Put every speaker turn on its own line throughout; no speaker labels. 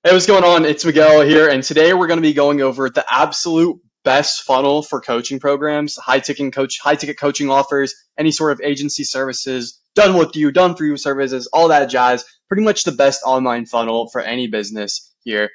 Hey, what's going on? It's Miguel here, and today we're going to be going over the absolute best funnel for coaching programs, high ticket coaching offers, any sort of agency services, done with you, done for you services, all that jazz. Pretty much the best online funnel for any business here.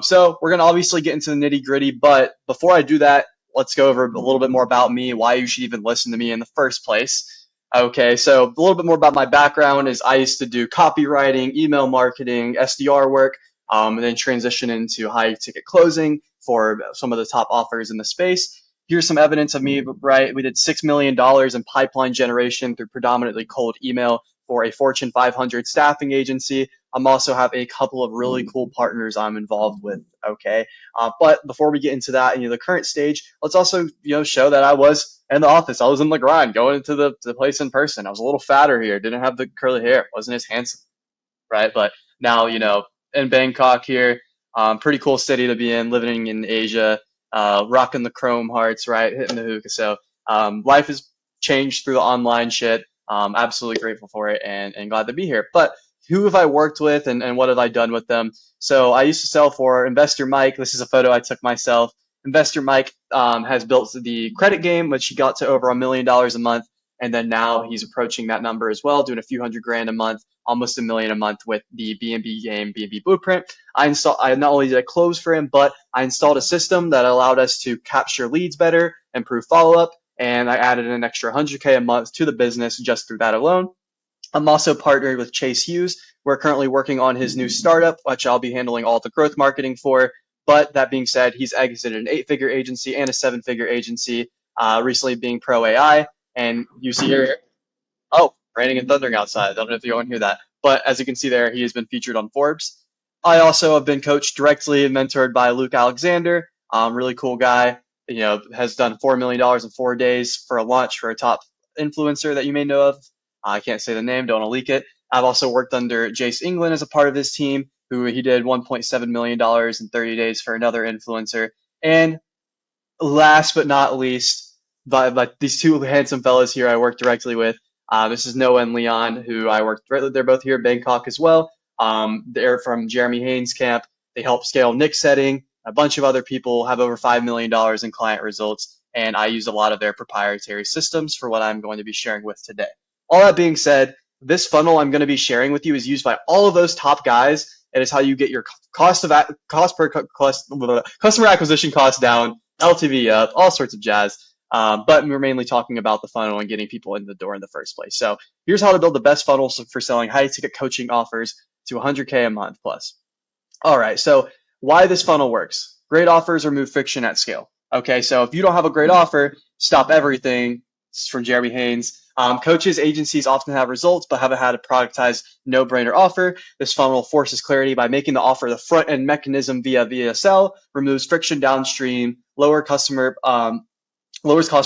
So we're going to obviously get into the nitty gritty, but before I do that, let's go over a little bit more about me, why you should even listen to me in the first place. Okay, so a little bit more about my background is I used to do copywriting, email marketing, SDR work, and then transition into high ticket closing for some of the top offers in the space. Here's some evidence of me, right? We did $6 million in pipeline generation through predominantly cold email for a Fortune 500 staffing agency. I'm also have a couple of really cool partners I'm involved with. Okay. But before we get into that, the current stage, let's also, show that I was in the office. I was in the grind, going into the place in person. I was a little fatter here, didn't have the curly hair, wasn't as handsome, right? But now, in Bangkok here, pretty cool city to be in, living in Asia, rocking the chrome hearts, right? Hitting the hookah. So, life has changed through the online shit. Absolutely grateful for it and glad to be here. But who have I worked with and what have I done with them? So I used to sell for Investor Mike. This is a photo I took myself. Investor Mike has built the credit game, which he got to over $1 million a month. And then now he's approaching that number as well, doing a few hundred grand a month, almost $1 million a month with the B&B game, B&B Blueprint. I not only did I close for him, but I installed a system that allowed us to capture leads better, improve follow-up, and I added an extra 100K a month to the business just through that alone. I'm also partnered with Chase Hughes. We're currently working on his new startup, which I'll be handling all the growth marketing for. But that being said, he's exited an 8-figure agency and a 7-figure agency, recently being Pro AI. And you see here, oh, raining and thundering outside. I don't know if you want to hear that. But as you can see there, he has been featured on Forbes. I also have been coached directly and mentored by Luke Alexander. Really cool guy. Has done $4 million in 4 days for a launch for a top influencer that you may know of. I can't say the name, don't want to leak it. I've also worked under Jace England as a part of his team, who he did $1.7 million in 30 days for another influencer. And last but not least, but these two handsome fellas here I work directly with. This is Noah and Leon, who I worked with. They're both here in Bangkok as well. They're from Jeremy Haynes' camp. They help scale Nick setting. A bunch of other people have over $5 million in client results, and I use a lot of their proprietary systems for what I'm going to be sharing with today. All that being said, this funnel I'm going to be sharing with you is used by all of those top guys. It is how you get your customer acquisition cost down, LTV up, all sorts of jazz. But we're mainly talking about the funnel and getting people in the door in the first place. So here's how to build the best funnels for selling high ticket coaching offers to 100K a month plus. All right, so why this funnel works. Great offers remove friction at scale. Okay, so if you don't have a great offer, stop everything. It's from Jeremy Haynes. Coaches, agencies often have results, but haven't had a productized no-brainer offer. This funnel forces clarity by making the offer the front-end mechanism via VSL, removes friction downstream, lowers cost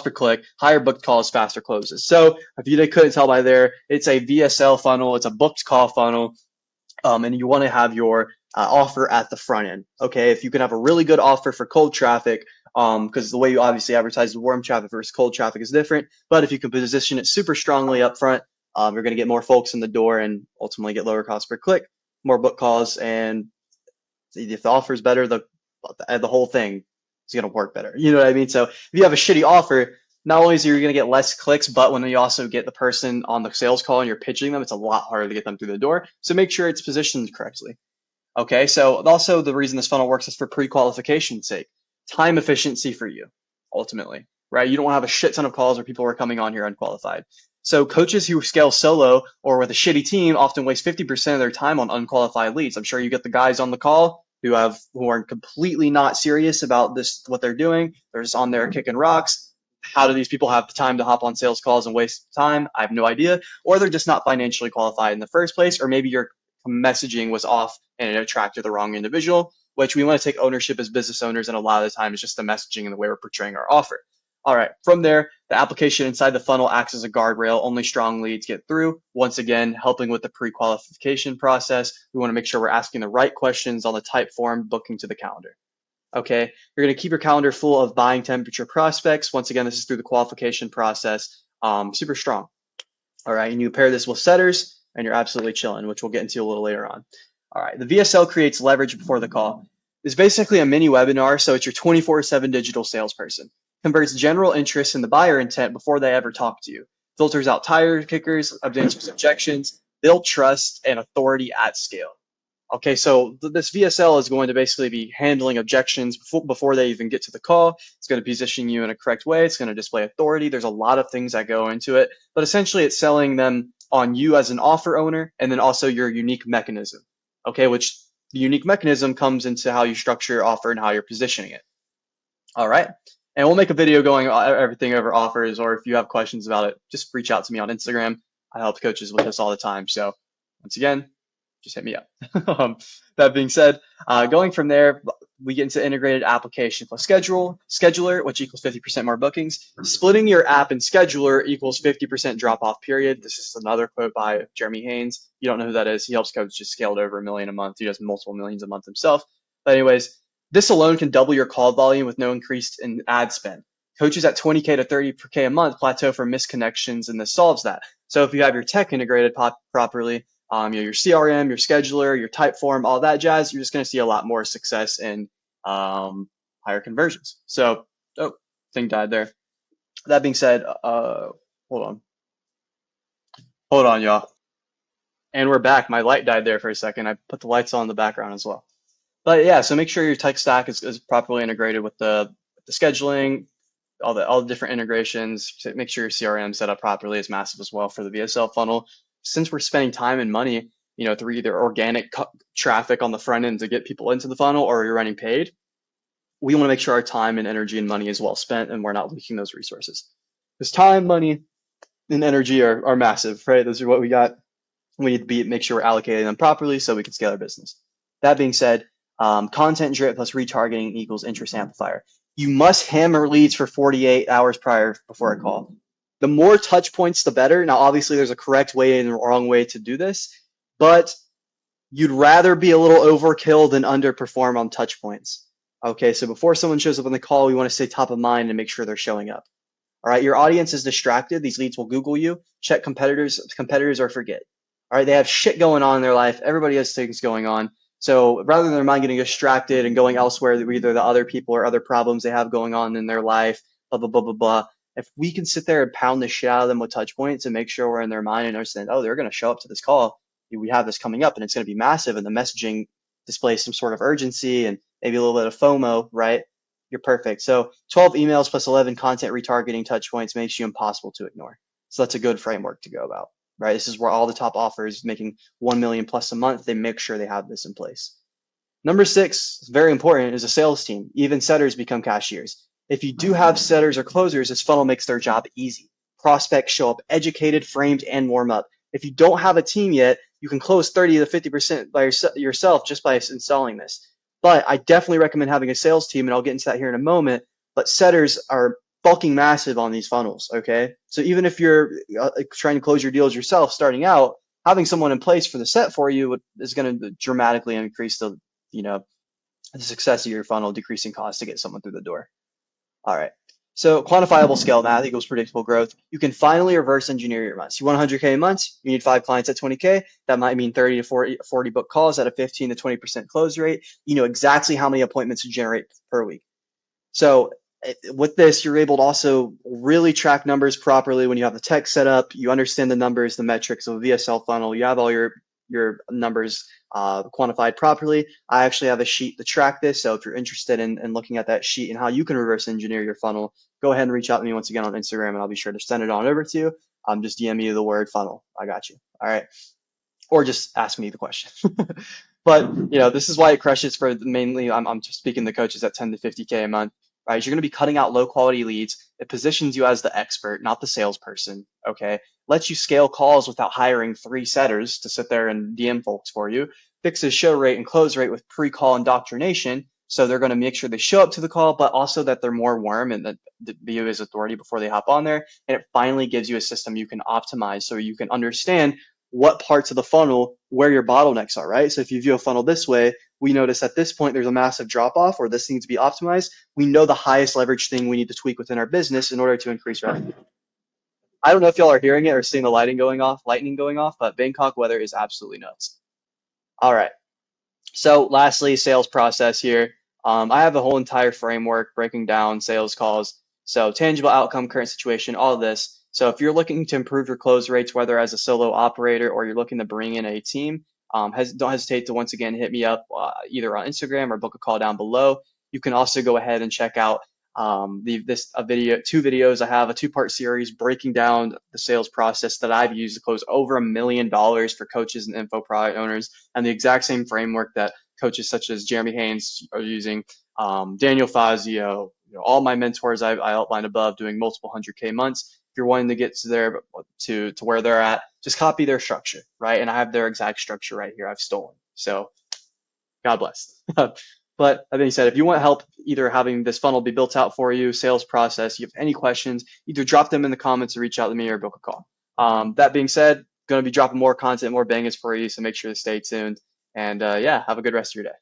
per click, higher booked calls, faster closes. So if you couldn't tell by there, it's a VSL funnel, it's a booked call funnel, and you want to have your offer at the front end. Okay, if you can have a really good offer for cold traffic, because the way you obviously advertise the warm traffic versus cold traffic is different. But if you can position it super strongly up front, you're going to get more folks in the door and ultimately get lower cost per click, more book calls, and if the offer is better, the whole thing is going to work better. You know what I mean? So if you have a shitty offer, not only is you're going to get less clicks, but when you also get the person on the sales call and you're pitching them, it's a lot harder to get them through the door. So make sure it's positioned correctly. Okay, so also the reason this funnel works is for pre-qualification's sake. Time efficiency for you, ultimately, right? You don't want to have a shit ton of calls where people are coming on here unqualified. So coaches who scale solo or with a shitty team often waste 50% of their time on unqualified leads. I'm sure you get the guys on the call who are completely not serious about this, what they're doing. They're just on there kicking rocks. How do these people have the time to hop on sales calls and waste time? I have no idea. Or they're just not financially qualified in the first place, or maybe your messaging was off and it attracted the wrong individual, which we want to take ownership as business owners, and a lot of the time it's just the messaging and the way we're portraying our offer. All right, from there, the application inside the funnel acts as a guardrail. Only strong leads get through. Once again, helping with the pre-qualification process. We want to make sure we're asking the right questions on the type form booking to the calendar. Okay, you're going to keep your calendar full of buying temperature prospects. Once again, this is through the qualification process. Super strong. All right, and you pair this with setters, and you're absolutely chilling, which we'll get into a little later on. All right. The VSL creates leverage before the call. It's basically a mini webinar, so it's your 24/7 digital salesperson. Converts general interest in the buyer intent before they ever talk to you. Filters out tire kickers, answers objections, build trust and authority at scale. Okay, so this VSL is going to basically be handling objections before they even get to the call. It's going to position you in a correct way. It's going to display authority. There's a lot of things that go into it, but essentially it's selling them on you as an offer owner and then also your unique mechanism. Okay, which the unique mechanism comes into how you structure your offer and how you're positioning it. All right. And we'll make a video going everything over offers, or if you have questions about it, just reach out to me on Instagram. I help coaches with this all the time. So once again, just hit me up. That being said, going from there, we get into integrated application plus scheduler, which equals 50% more bookings. Splitting your app and scheduler equals 50% drop off period. This is another quote by Jeremy Haynes. You don't know who that is. He helps coaches scale to over $1 million a month. He does multiple millions a month himself. But anyways, this alone can double your call volume with no increase in ad spend. Coaches at 20K to 30K a month plateau from misconnections, and this solves that. So if you have your tech integrated properly, your CRM, your scheduler, your Typeform, all that jazz, you're just going to see a lot more success and higher conversions. So, oh, thing died there. That being said, hold on, y'all. And we're back. My light died there for a second. I put the lights on in the background as well. But yeah, so make sure your tech stack is properly integrated with the scheduling, all the different integrations. Make sure your CRM set up properly is massive as well for the VSL funnel. Since we're spending time and money, through either organic traffic on the front end to get people into the funnel, or you're running paid, we want to make sure our time and energy and money is well spent and we're not leaking those resources. Because time, money, and energy are massive, right? Those are what we got. We need to make sure we're allocating them properly so we can scale our business. That being said, content drip plus retargeting equals interest amplifier. You must hammer leads for 48 hours before a call. The more touch points, the better. Now, obviously, there's a correct way and a wrong way to do this, but you'd rather be a little overkill than underperform on touch points. Okay, so before someone shows up on the call, we want to stay top of mind and make sure they're showing up. All right, your audience is distracted. These leads will Google you, check competitors, or forget. All right, they have shit going on in their life. Everybody has things going on. So rather than their mind getting distracted and going elsewhere, either the other people or other problems they have going on in their life, blah, blah, blah, blah, blah. If we can sit there and pound the shit out of them with touch points and make sure we're in their mind and understand, oh, they're going to show up to this call. We have this coming up and it's going to be massive. And the messaging displays some sort of urgency and maybe a little bit of FOMO, right? You're perfect. So 12 emails plus 11 content retargeting touch points makes you impossible to ignore. So that's a good framework to go about. Right, this is where all the top offers making 1 million plus a month, they make sure they have this in place. Number 6, very important, is a sales team. Even setters become cashiers. If you do have setters or closers, this funnel makes their job easy. Prospects show up educated, framed, and warm up. If you don't have a team yet, you can close 30 to 50% by yourself just by installing this. But I definitely recommend having a sales team, and I'll get into that here in a moment. But setters are fucking massive on these funnels, okay? So even if you're trying to close your deals yourself starting out, having someone in place for the set for you is going to dramatically increase the success of your funnel, decreasing costs to get someone through the door. All right. So quantifiable scale math equals predictable growth. You can finally reverse engineer your months. You want 100K a month, you need 5 clients at 20K. That might mean 30 to 40 book calls at a 15 to 20% close rate. You know exactly how many appointments to generate per week. So with this, you're able to also really track numbers properly when you have the tech set up. You understand the numbers, the metrics of a VSL funnel. You have all your numbers quantified properly. I actually have a sheet to track this. So if you're interested in looking at that sheet and how you can reverse engineer your funnel, go ahead and reach out to me once again on Instagram, and I'll be sure to send it on over to you. Just DM me the word funnel. I got you. All right. Or just ask me the question. But this is why it crushes for mainly. I'm just speaking to coaches at 10 to 50K a month. Right, you're going to be cutting out low quality leads. It positions you as the expert, not the salesperson. Okay, lets you scale calls without hiring 3 setters to sit there and DM folks for you. Fixes show rate and close rate with pre-call indoctrination. So they're going to make sure they show up to the call, but also that they're more warm and that they view as authority before they hop on there. And it finally gives you a system you can optimize so you can understand what parts of the funnel where your bottlenecks are, right? So if you view a funnel this way, we notice at this point there's a massive drop off or this needs to be optimized. We know the highest leverage thing we need to tweak within our business in order to increase revenue. I don't know if y'all are hearing it or seeing the lightning going off, but Bangkok weather is absolutely nuts. All right. So lastly, sales process here. I have a whole entire framework breaking down sales calls. So tangible outcome, current situation, all of this. So if you're looking to improve your close rates, whether as a solo operator or you're looking to bring in a team, don't hesitate to once again hit me up either on Instagram or book a call down below. You can also go ahead and check out two videos. I have a two-part series breaking down the sales process that I've used to close over $1 million for coaches and info product owners, and the exact same framework that coaches such as Jeremy Haynes are using, Daniel Fazio, all my mentors I outlined above doing multiple 100K months. If you're wanting to get to there to where they're at, just copy their structure, right? And I have their exact structure right here. I've stolen. So God bless. But that being said, if you want help either having this funnel be built out for you, sales process, you have any questions, either drop them in the comments or reach out to me or book a call. That being said, going to be dropping more content, more bangers for you, so make sure to stay tuned. And yeah, have a good rest of your day.